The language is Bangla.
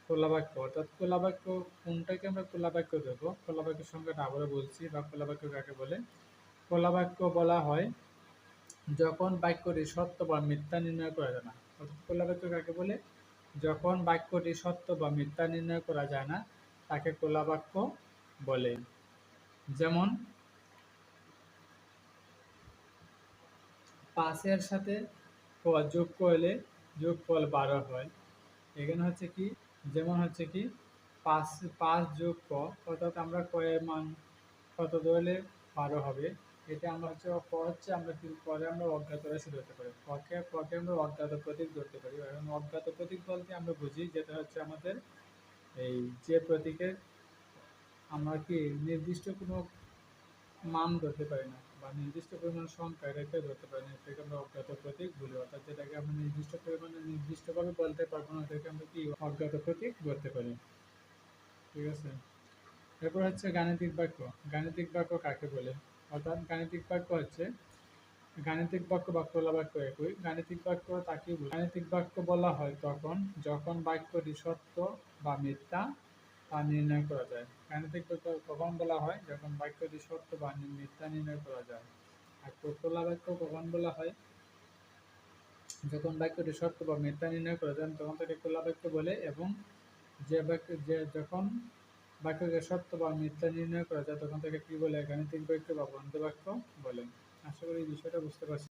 খোলা বাক্য অর্থাৎ খোলা বাক্য কোনটাকে আমরা খোলা বাক্য দেবো, খোলা বাক্যের সংজ্ঞাটা আবারও বলছি বা খোলা বাক্য কাকে বলে। খোলা বাক্য বলা হয় যখন বাক্যটি সত্য বা মিথ্যা নির্ণয় করা যায় না। অর্থাৎ খোলা বাক্য কাকে বলে? যখন বাক্যটি সত্য বা মিথ্যা নির্ণয় করা যায় না তাকে খোলা বাক্য বলে। যেমন ৫ এর সাথে ক যোগ করলে যোগফল ১২ হয়। এখানে হচ্ছে কি, যেমন হচ্ছে কি ৫ যোগ ক, অর্থাৎ আমরা ক এর মান কত ধরলে ১২ হবে। এটা আমরা হচ্ছে ক হচ্ছে আমরা কি পরে আমরা অজ্ঞাত রাশি ধরতে পারি। ককে আমরা অজ্ঞাত প্রতীক ধরতে পারি। এখন অজ্ঞাত প্রতীক বলতে আমরা বুঝি যেটা হচ্ছে আমাদের এই যে প্রতীকের আমরা কি নির্দিষ্ট কোনো মান ধরতে পারি না বা নির্দিষ্ট পরিমাণ সংখ্যা রেখে ধরতে পারি না, এটাকে আমরা অজ্ঞাত প্রতীক বলি। অর্থাৎ যেটাকে আমরা নির্দিষ্ট পরিমাণে নির্দিষ্টভাবে বলতে পারবো না, এটাকে আমরা কি অজ্ঞাত প্রতীক বলতে পারি। ঠিক আছে। এরপর হচ্ছে গাণিতিক বাক্য। গাণিতিক বাক্য কাকে বলে? অর্থাৎ গাণিতিক বাক্য হচ্ছে গাণিতিক বাক্য বা খোলা বাক্য একই। গাণিতিক বাক্য তাকেই বলে। গাণিতিক বাক্য বলা হয় তখন যখন বাক্যটি সত্য বা মিথ্যা তা নির্ণয় করা যায়। গাণিতিক বাক্য কখন বলা হয়? যখন বাক্যটি সত্য বা মিথ্যা নির্ণয় করা যায়। আর খোলা বাক্য কখন বলা হয়? যখন বাক্যটি সত্য বা মিথ্যা নির্ণয় করা যায় তখন তাকে খোলা বাক্য বলে, এবং যখন বাক্যকে সত্য বা মিথ্যা নির্ণয় করা যায় তখন তাকে কি বলে? গাণিতিক বাক্য বা বন্ধ বাক্য বলে। আশা করি এই বিষয়টা বুঝতে পারছি।